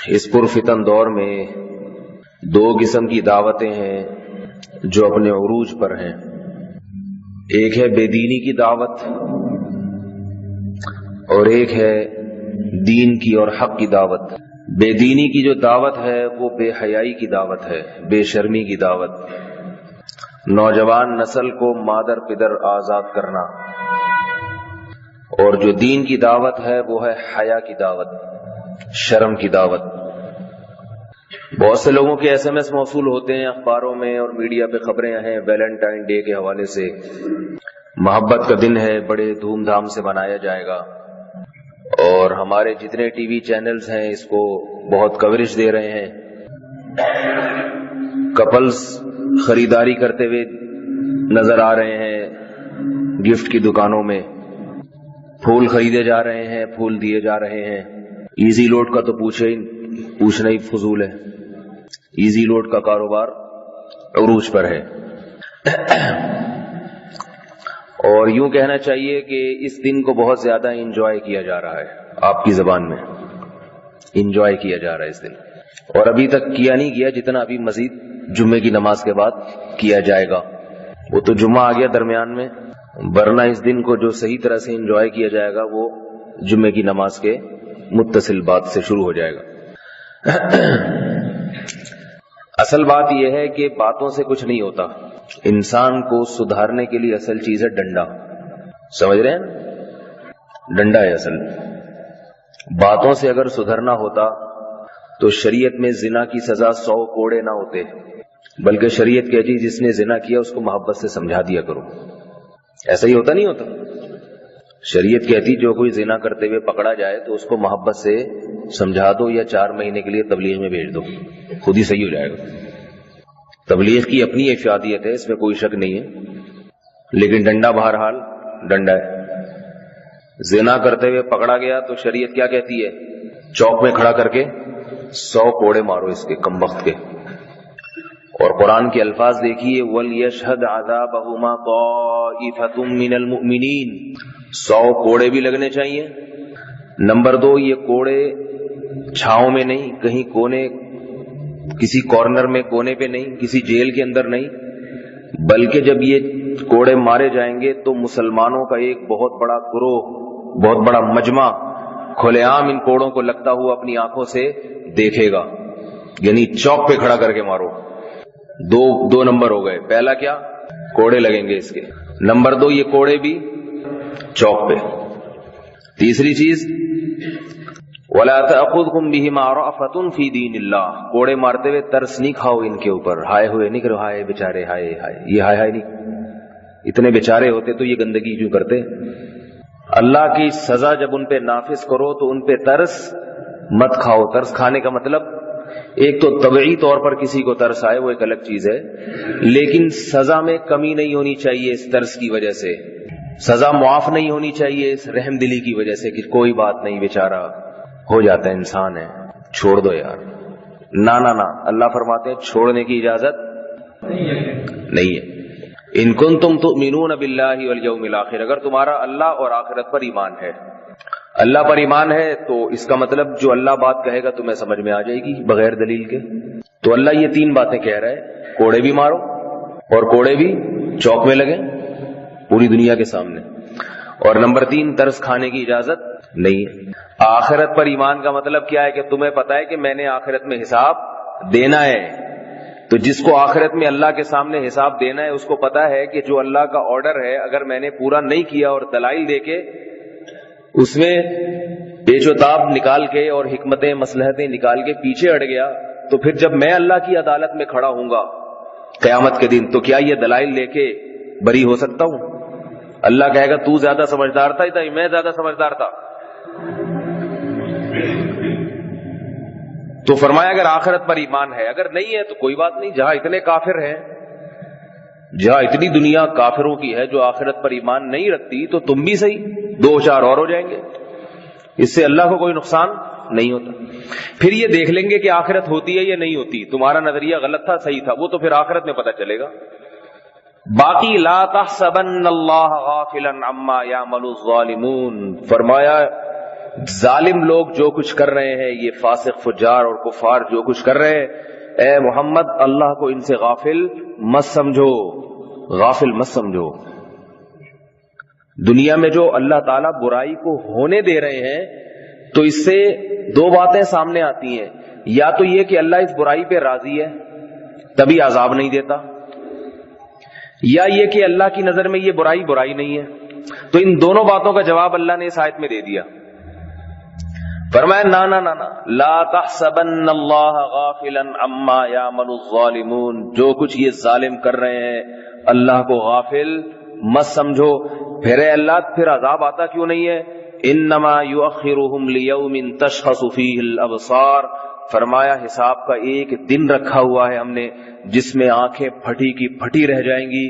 اس پرفتن دور میں دو قسم کی دعوتیں ہیں جو اپنے عروج پر ہیں. ایک ہے بے دینی کی دعوت اور ایک ہے دین کی اور حق کی دعوت. بے دینی کی جو دعوت ہے وہ بے حیائی کی دعوت ہے، بے شرمی کی دعوت، نوجوان نسل کو مادر پدر آزاد کرنا. اور جو دین کی دعوت ہے وہ ہے حیا کی دعوت، شرم کی دعوت. بہت سے لوگوں کے ایس ایم ایس موصول ہوتے ہیں اخباروں میں اور میڈیا پہ خبریں ہیں ویلنٹائن ڈے کے حوالے سے. محبت کا دن ہے، بڑے دھوم دھام سے منایا جائے گا، اور ہمارے جتنے ٹی وی چینلز ہیں اس کو بہت کوریج دے رہے ہیں. کپلز خریداری کرتے ہوئے نظر آ رہے ہیں، گفٹ کی دکانوں میں پھول خریدے جا رہے ہیں، پھول دیے جا رہے ہیں. ایزی لوڈ کا تو پوچھنا ہی فضول ہے. ایزی لوڈ کا کاروبار عروج پر ہے. اور یوں کہنا چاہیے کہ اس دن کو بہت زیادہ انجوائے کیا جا رہا ہے، آپ کی زبان میں انجوائے کیا جا رہا ہے اس دن. اور ابھی تک کیا نہیں گیا جتنا ابھی مزید جمعے کی نماز کے بعد کیا جائے گا. وہ تو جمعہ آ گیا درمیان میں، ورنہ اس دن کو جو صحیح طرح سے انجوائے کیا جائے گا وہ جمعے کی نماز کے متصل بات سے شروع ہو جائے گا. اصل بات یہ ہے کہ باتوں سے کچھ نہیں ہوتا. انسان کو سدھارنے کے لیے اصل چیز ہے ڈنڈا. سمجھ رہے ہیں؟ ڈنڈا ہے اصل. باتوں سے اگر سدھرنا ہوتا تو شریعت میں زنا کی سزا 100 کوڑے نہ ہوتے، بلکہ شریعت کہتی جس نے زنا کیا اس کو محبت سے سمجھا دیا کرو. ایسا ہی ہوتا نہیں ہوتا؟ شریعت کہتی جو کوئی زنا کرتے ہوئے پکڑا جائے تو اس کو محبت سے سمجھا دو یا 4 مہینے کے لیے تبلیغ میں بھیج دو، خود ہی صحیح ہو جائے گا. تبلیغ کی اپنی افادیت ہے، اس میں کوئی شک نہیں ہے، لیکن ڈنڈا بہرحال ڈنڈا ہے. زنا کرتے ہوئے پکڑا گیا تو شریعت کیا کہتی ہے؟ چوک میں کھڑا کر کے 100 کوڑے مارو اس کے کم وقت کے. اور قرآن کے الفاظ دیکھیے، وَلْيَشْهَدْ عَذَابَهُمَا طَائِفَةٌ مِّنَ الْمُؤْمِنِينَ. 100 کوڑے بھی لگنے چاہیے. نمبر 2، یہ کوڑے چھاؤں میں نہیں، کہیں کونے کسی کارنر میں کونے پہ نہیں، کسی جیل کے اندر نہیں، بلکہ جب یہ کوڑے مارے جائیں گے تو مسلمانوں کا ایک بہت بڑا گروہ، بہت بڑا مجمع کھلے عام ان کوڑوں کو لگتا ہوا اپنی آنکھوں سے دیکھے گا. یعنی چوک پہ کھڑا کر کے مارو. دو نمبر ہو گئے. پہلا کیا؟ کوڑے لگیں گے اس کے. نمبر 2، یہ کوڑے بھی چوک پہ. تیسری چیز، وَلَا تَأْخُذْكُمْ بِهِمَا رَأْفَةٌ فِي دِينِ اللَّهِ. کوڑے مارتے ہوئے ترس نہیں کھاؤ ان کے اوپر، ہائے ہوئے نہیں کرو، ہائے بیچارے، ہائے ہائے. یہ ہائے ہائے نہیں. اتنے بیچارے ہوتے تو یہ گندگی کیوں کرتے؟ اللہ کی سزا جب ان پہ نافذ کرو تو ان پہ ترس مت کھاؤ. ترس کھانے کا مطلب ایک تو طبعی طور پر کسی کو ترس آئے، وہ ایک الگ چیز ہے، لیکن سزا میں کمی نہیں ہونی چاہیے. اس ترس کی وجہ سے سزا معاف نہیں ہونی چاہیے، اس رحم دلی کی وجہ سے کہ کوئی بات نہیں، بیچارہ ہو جاتا ہے، انسان ہے، چھوڑ دو یار. نہ نہ نہ، اللہ فرماتے ہیں چھوڑنے کی اجازت نہیں ہے. ان کنتم تؤمنون باللہ والیوم الاخر. اگر تمہارا اللہ اور آخرت پر ایمان ہے، اللہ پر ایمان ہے تو اس کا مطلب جو اللہ بات کہے گا تمہیں سمجھ میں آ جائے گی بغیر دلیل کے. تو اللہ یہ 3 باتیں کہہ رہا ہے، کوڑے بھی مارو اور کوڑے بھی چوک میں لگیں پوری دنیا کے سامنے. اور نمبر 3، ترس کھانے کی اجازت نہیں ہے. آخرت پر ایمان کا مطلب کیا ہے؟ کہ تمہیں پتا ہے کہ میں نے آخرت میں حساب دینا ہے. تو جس کو آخرت میں اللہ کے سامنے حساب دینا ہے اس کو پتا ہے کہ جو اللہ کا آرڈر ہے اگر میں نے پورا نہیں کیا اور دلائل دے کے اس میں پیچ و تاب نکال کے اور حکمتیں مصلحتیں نکال کے پیچھے ہٹ گیا، تو پھر جب میں اللہ کی عدالت میں کھڑا ہوں گا قیامت کے دن تو کیا یہ دلائل لے کے بری ہو سکتا ہوں؟ اللہ کہے گا تو زیادہ سمجھدار تھا یا میں زیادہ سمجھدار تھا؟ تو فرمایا اگر آخرت پر ایمان ہے، اگر نہیں ہے تو کوئی بات نہیں. جہاں اتنے کافر ہیں، جہاں اتنی دنیا کافروں کی ہے جو آخرت پر ایمان نہیں رکھتی، تو تم بھی صحیح 2-4 اور ہو جائیں گے. اس سے اللہ کو کوئی نقصان نہیں ہوتا. پھر یہ دیکھ لیں گے کہ آخرت ہوتی ہے یا نہیں ہوتی. تمہارا نظریہ غلط تھا، صحیح تھا، وہ تو پھر آخرت میں پتہ چلے گا. باقی لا تحسبن اللہ غافلا عما یعمل الظالمون. فرمایا ظالم لوگ جو کچھ کر رہے ہیں، یہ فاسق فجار اور کفار جو کچھ کر رہے ہیں، اے محمد اللہ کو ان سے غافل مت سمجھو، غافل مت سمجھو۔ دنیا میں جو اللہ تعالیٰ برائی کو ہونے دے رہے ہیں تو اس سے دو باتیں سامنے آتی ہیں، یا تو یہ کہ اللہ اس برائی پہ راضی ہے تبھی عذاب نہیں دیتا، یا یہ کہ اللہ کی نظر میں یہ برائی برائی نہیں ہے۔ تو ان دونوں باتوں کا جواب اللہ نے اس آیت میں دے دیا۔ فرمایا نا نا نا نا لا تحسبن اللہ غافلا عما یعمل الظالمون، جو کچھ یہ ظالم کر رہے ہیں اللہ کو غافل مت سمجھو۔ پھر اے اللہ پھر عذاب آتا کیوں نہیں ہے؟ انما یؤخرهم لیوم تشخص فیہ الابصار، فرمایا حساب کا ایک دن رکھا ہوا ہے ہم نے جس میں آنکھیں پھٹی کی پھٹی رہ جائیں گی،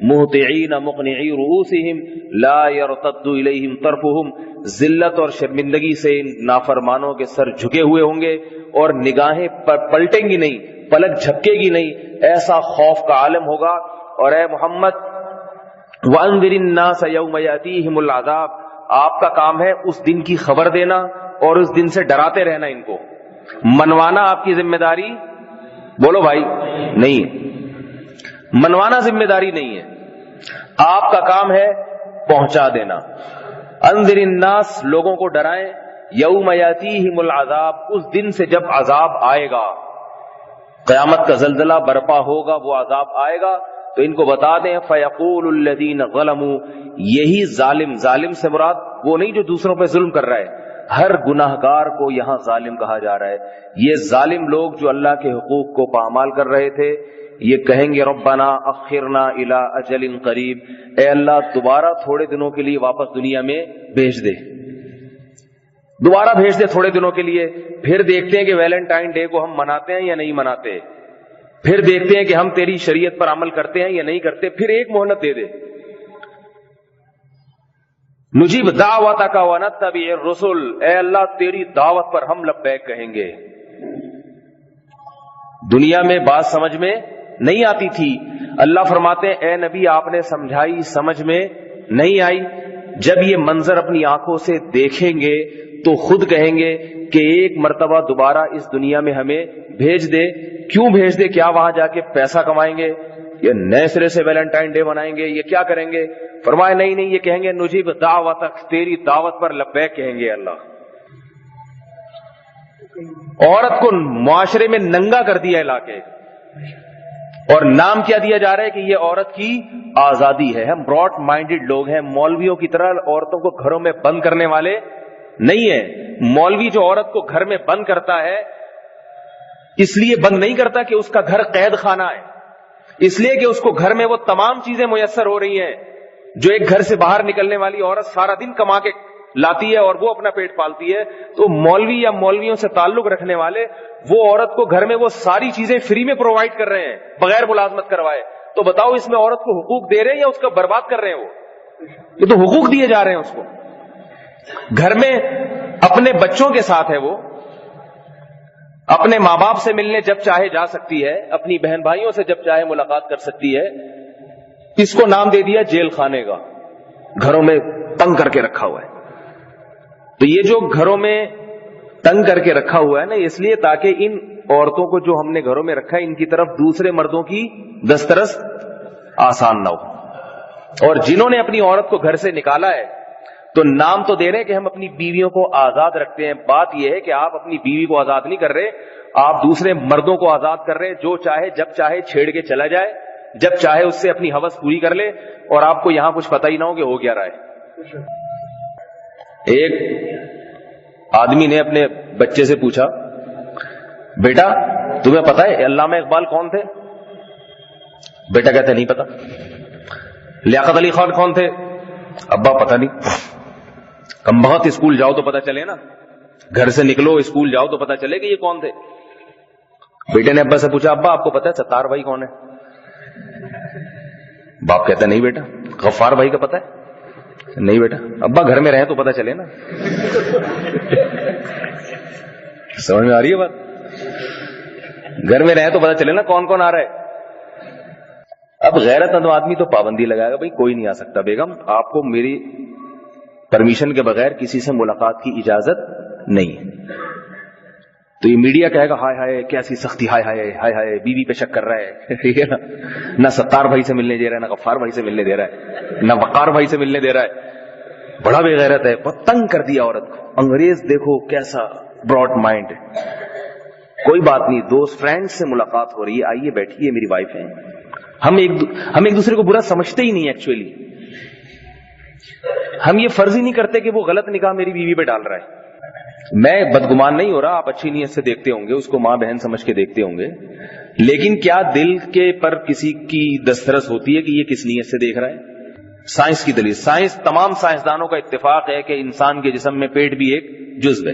مہطعین مقنعی رؤوسہم لا یرتد الیہم طرفہم، ذلت اور شرمندگی سے ان نافرمانوں کے سر جھکے ہوئے ہوں گے اور نگاہیں پلٹیں گی نہیں، پلک جھپکے گی نہیں، ایسا خوف کا عالم ہوگا۔ اور اے محمد وانذر الناس یوم یاتیہم العذاب، آپ کا کام ہے اس دن کی خبر دینا اور اس دن سے ڈراتے رہنا، ان کو منوانا آپ کی ذمہ داری بولو بھائی نہیں ہے، منوانا ذمہ داری نہیں ہے، آپ کا کام ہے پہنچا دینا۔ انذر الناس، لوگوں کو ڈرائیں، یوم یاتیہم العذاب، اس دن سے جب عذاب آئے گا، قیامت کا زلزلہ برپا ہوگا، وہ عذاب آئے گا تو ان کو بتا دیں فیقول الذین ظلموا، یہی ظالم، ظالم سے مراد وہ نہیں جو دوسروں پہ ظلم کر رہا ہے، ہر گناہ گار کو یہاں ظالم کہا جا رہا ہے۔ یہ ظالم لوگ جو اللہ کے حقوق کو پامال کر رہے تھے یہ کہیں گے ربنا اخرنا الی اجل قریب، اے اللہ دوبارہ تھوڑے دنوں کے لیے واپس دنیا میں بھیج دے، دوبارہ بھیج دے تھوڑے دنوں کے لیے، پھر دیکھتے ہیں کہ ویلنٹائن ڈے کو ہم مناتے ہیں یا نہیں مناتے، پھر دیکھتے ہیں کہ ہم تیری شریعت پر عمل کرتے ہیں یا نہیں کرتے، پھر ایک مہلت دے دے۔ نجیب دعوتک ونتبع الرسل، اے اللہ تیری دعوت پر ہم لبیک کہیں گے۔ دنیا میں بات سمجھ میں نہیں آتی تھی، اللہ فرماتے ہیں اے نبی آپ نے سمجھائی، سمجھ میں نہیں آئی، جب یہ منظر اپنی آنکھوں سے دیکھیں گے تو خود کہیں گے کہ ایک مرتبہ دوبارہ اس دنیا میں ہمیں بھیج دے۔ کیوں بھیج دے؟ کیا وہاں جا کے پیسہ کمائیں گے یا نئے سرے سے ویلنٹائن ڈے منائیں گے، یہ کیا کریں گے؟ فرمائے نہیں نہیں، یہ کہیں گے نجیب دعوتک، تیری دعوت پر لبیک کہیں گے اللہ۔ عورت کو معاشرے میں ننگا کر دیا علاقے، اور نام کیا دیا جا رہا ہے کہ یہ عورت کی آزادی ہے۔ ہم براڈ مائنڈڈ لوگ ہیں، مولویوں کی طرح عورتوں کو گھروں میں بند کرنے والے نہیں ہیں۔ مولوی جو عورت کو گھر میں بند کرتا ہے اس لیے بند نہیں کرتا کہ اس کا گھر قید خانہ ہے، اس لیے کہ اس کو گھر میں وہ تمام چیزیں میسر ہو رہی ہیں جو ایک گھر سے باہر نکلنے والی عورت سارا دن کما کے لاتی ہے اور وہ اپنا پیٹ پالتی ہے۔ تو مولوی یا مولویوں سے تعلق رکھنے والے وہ عورت کو گھر میں وہ ساری چیزیں فری میں پرووائڈ کر رہے ہیں بغیر ملازمت کروائے، تو بتاؤ اس میں عورت کو حقوق دے رہے ہیں یا اس کا برباد کر رہے ہیں؟ وہ یہ تو حقوق دیے جا رہے ہیں اس کو۔ گھر میں اپنے بچوں کے ساتھ ہے، وہ اپنے ماں باپ سے ملنے جب چاہے جا سکتی ہے، اپنی بہن بھائیوں سے جب چاہے ملاقات کر سکتی ہے، اس کو نام دے دیا جیل خانے کا، گھروں میں تنگ کر کے رکھا ہوا ہے۔ تو یہ جو گھروں میں تنگ کر کے رکھا ہوا ہے نا، اس لیے تاکہ ان عورتوں کو جو ہم نے گھروں میں رکھا ہے ان کی طرف دوسرے مردوں کی دسترس آسان نہ ہو۔ اور جنہوں نے اپنی عورت کو گھر سے نکالا ہے تو نام تو دے رہے ہیں کہ ہم اپنی بیویوں کو آزاد رکھتے ہیں، بات یہ ہے کہ آپ اپنی بیوی کو آزاد نہیں کر رہے، آپ دوسرے مردوں کو آزاد کر رہے ہیں، جو چاہے جب چاہے چھیڑ کے چلا جائے، جب چاہے اس سے اپنی ہوس پوری کر لے، اور آپ کو یہاں کچھ پتہ ہی نہ ہو کہ ہو کیا رہا ہے۔ ایک آدمی نے اپنے بچے سے پوچھا بیٹا تمہیں پتا ہے علامہ اقبال کون تھے؟ بیٹا کہتے نہیں پتا۔ لیاقت علی خان کون تھے؟ ابا پتہ نہیں۔ کم بہت اسکول جاؤ تو پتہ چلے نا، گھر سے نکلو اسکول جاؤ تو پتہ چلے کہ یہ کون تھے۔ بیٹے نے ابا سے پوچھا ابا آپ کو پتا ہے ستار بھائی کون ہے؟ باپ کہتا نہیں بیٹا۔ غفار بھائی کا پتا ہے؟ نہیں بیٹا۔ ابا گھر میں رہے تو پتہ چلے نا۔ سمجھ میں آ رہی ہے بات؟ گھر میں رہے تو پتہ چلے نا کون کون آ رہا ہے۔ اب غیرت مند آدمی تو پابندی لگائے گا، بھائی کوئی نہیں آ سکتا، بیگم آپ کو میری پرمیشن کے بغیر کسی سے ملاقات کی اجازت نہیں ہے. تو یہ میڈیا کہے گا ہائے ہائے کیسی سختی، ہائے ہائے ہائے ہائے بیوی پہ شک کر رہا ہے، ٹھیک ہے نا، نہ ستار بھائی سے ملنے دے رہا ہے، نہ غفار بھائی سے ملنے دے رہا ہے، نہ وقار بھائی سے ملنے دے رہا ہے، بڑا بے غیرت ہے، بہت تنگ کر دیا عورت کو. انگریز دیکھو کیسا براڈ مائنڈ ہے. کوئی بات نہیں، دوست فرینڈ سے ملاقات ہو رہی ہے، آئیے بیٹھیے، میری وائف ہے. ہم ایک دوسرے کو برا سمجھتے ہی نہیں. ایکچولی ہم یہ فرض ہی نہیں کرتے کہ وہ غلط نگاہ میری بیوی پہ ڈال رہا ہے. میں بدگمان نہیں ہو رہا، آپ اچھی نیت سے دیکھتے ہوں گے، اس کو ماں بہن سمجھ کے دیکھتے ہوں گے، لیکن کیا دل کے پر کسی کی دسترس ہوتی ہے کہ یہ کس نیت سے دیکھ رہا ہے؟ سائنس کی دلیل، تمام سائنسدانوں کا اتفاق ہے کہ انسان کے جسم میں پیٹ بھی ایک جزو ہے.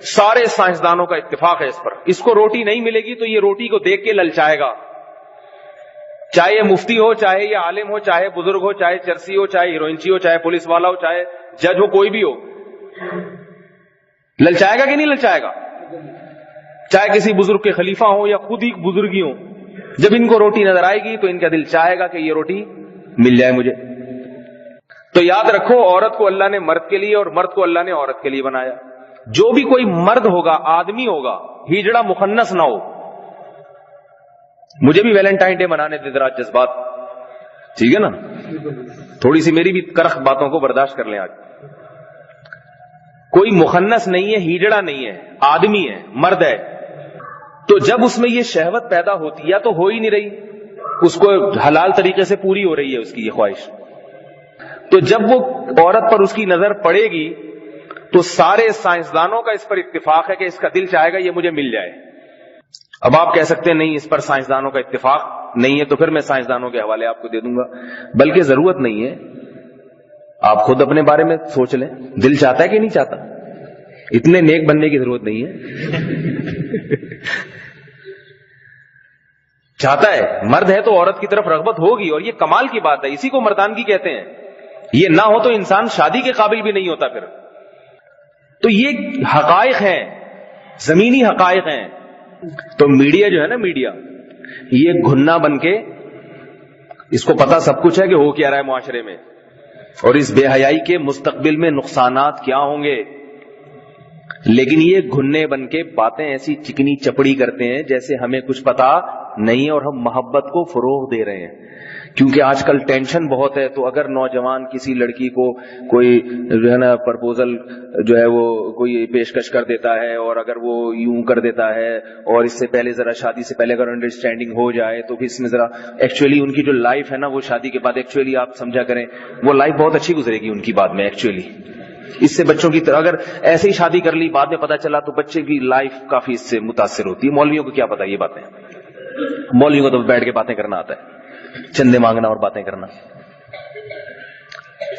سارے سائنسدانوں کا اتفاق ہے اس پر. اس کو روٹی نہیں ملے گی تو یہ روٹی کو دیکھ کے للچائے گا، چاہے یہ مفتی ہو، چاہے یہ عالم ہو، چاہے بزرگ ہو، چاہے چرسی ہو، چاہے ہیروئنچی ہو، چاہے پولیس والا ہو، چاہے جج ہو، کوئی بھی ہو. للچائے گا کہ نہیں للچائے گا؟ چاہے کسی بزرگ کے خلیفہ ہو یا خود ہی بزرگی ہو، جب ان کو روٹی نظر آئے گی تو ان کا دل چاہے گا کہ یہ روٹی مل جائے مجھے. تو یاد رکھو، عورت کو اللہ نے مرد کے لیے اور مرد کو اللہ نے عورت کے لیے بنایا. جو بھی کوئی مرد ہوگا، آدمی ہوگا، ہجڑا مخنث نہ ہو. مجھے بھی ویلنٹائن ڈے منانے دے ذرا جذبات، ٹھیک ہے نا، تھوڑی سی میری بھی کرخ باتوں کو برداشت کر لیں. آج کوئی مخنث نہیں ہے، ہجڑا نہیں ہے، آدمی ہے، مرد ہے. تو جب اس میں یہ شہوت پیدا ہوتی ہے، یا تو ہو ہی نہیں رہی، اس کو حلال طریقے سے پوری ہو رہی ہے اس کی یہ خواہش، تو جب وہ عورت پر اس کی نظر پڑے گی تو سارے سائنسدانوں کا اس پر اتفاق ہے کہ اس کا دل چاہے گا یہ مجھے مل جائے. اب آپ کہہ سکتے ہیں نہیں، اس پر سائنسدانوں کا اتفاق نہیں ہے، تو پھر میں سائنسدانوں کے حوالے آپ کو دے دوں گا. بلکہ ضرورت نہیں ہے، آپ خود اپنے بارے میں سوچ لیں، دل چاہتا ہے کہ نہیں چاہتا؟ اتنے نیک بننے کی ضرورت نہیں ہے. چاہتا ہے، مرد ہے تو عورت کی طرف رغبت ہوگی، اور یہ کمال کی بات ہے، اسی کو مردانگی کہتے ہیں. یہ نہ ہو تو انسان شادی کے قابل بھی نہیں ہوتا پھر. تو یہ حقائق ہیں، زمینی حقائق ہیں. تو میڈیا جو ہے نا، میڈیا یہ گھنا بن کے، اس کو پتا سب کچھ ہے کہ ہو کیا رہا ہے معاشرے میں، اور اس بے حیائی کے مستقبل میں نقصانات کیا ہوں گے، لیکن یہ گھنے بن کے باتیں ایسی چکنی چپڑی کرتے ہیں جیسے ہمیں کچھ پتا نہیں ہے، اور ہم محبت کو فروغ دے رہے ہیں. کیونکہ آج کل ٹینشن بہت ہے، تو اگر نوجوان کسی لڑکی کو کوئی جو ہے نا پرپوزل جو ہے وہ کوئی پیشکش کر دیتا ہے، اور اگر وہ یوں کر دیتا ہے، اور اس سے پہلے ذرا شادی سے پہلے اگر انڈرسٹینڈنگ ہو جائے، تو پھر اس میں ذرا ایکچولی ان کی جو لائف ہے نا، وہ شادی کے بعد ایکچولی آپ سمجھا کریں، وہ لائف بہت اچھی گزرے گی ان کی بعد میں. ایکچولی اس سے بچوں کی طرح اگر ایسے ہی شادی کر لی، بعد میں پتا چلا، تو بچے کی لائف کافی اس سے متاثر ہوتی ہے. مولویوں کو کیا پتا یہ باتیں، مولویوں کو تو بیٹھ کے باتیں کرنا آتا ہے، چندے مانگنا اور باتیں کرنا.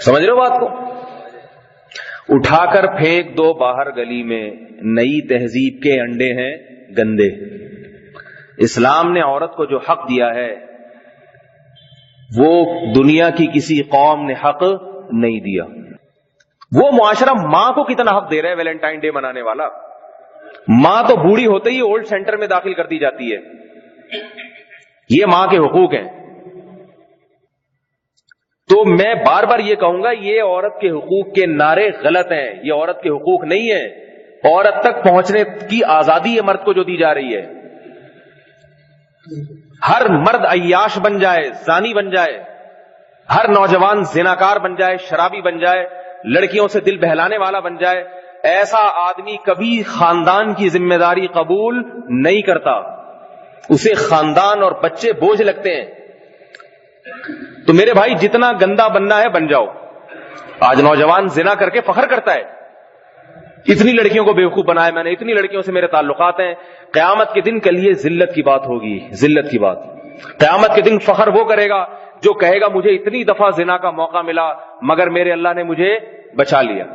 سمجھ رہے ہو بات کو؟ اٹھا کر پھینک دو باہر گلی میں، نئی تہذیب کے انڈے ہیں گندے. اسلام نے عورت کو جو حق دیا ہے وہ دنیا کی کسی قوم نے حق نہیں دیا. وہ معاشرہ ماں کو کتنا حق دے رہا ہے ویلنٹائن ڈے منانے والا. ماں تو بوڑھی ہوتے ہی اولڈ سینٹر میں داخل کر دی جاتی ہے. یہ ماں کے حقوق ہیں. تو میں بار بار یہ کہوں گا، یہ عورت کے حقوق کے نعرے غلط ہیں. یہ عورت کے حقوق نہیں ہیں. عورت تک پہنچنے کی آزادی ہے مرد کو جو دی جا رہی ہے. ہر مرد عیاش بن جائے، زانی بن جائے، ہر نوجوان زناکار بن جائے، شرابی بن جائے، لڑکیوں سے دل بہلانے والا بن جائے، ایسا آدمی کبھی خاندان کی ذمہ داری قبول نہیں کرتا. اسے خاندان اور بچے بوجھ لگتے ہیں. تو میرے بھائی، جتنا گندا بننا ہے بن جاؤ. آج نوجوان زنا کر کے فخر کرتا ہے، اتنی لڑکیوں کو بیوقوف بنایا میں نے، اتنی لڑکیوں سے میرے تعلقات ہیں. قیامت کے دن کے لیے ذلت کی بات ہوگی، ذلت کی بات. قیامت کے دن فخر وہ کرے گا جو کہے گا مجھے اتنی دفعہ زنا کا موقع ملا مگر میرے اللہ نے مجھے بچا لیا.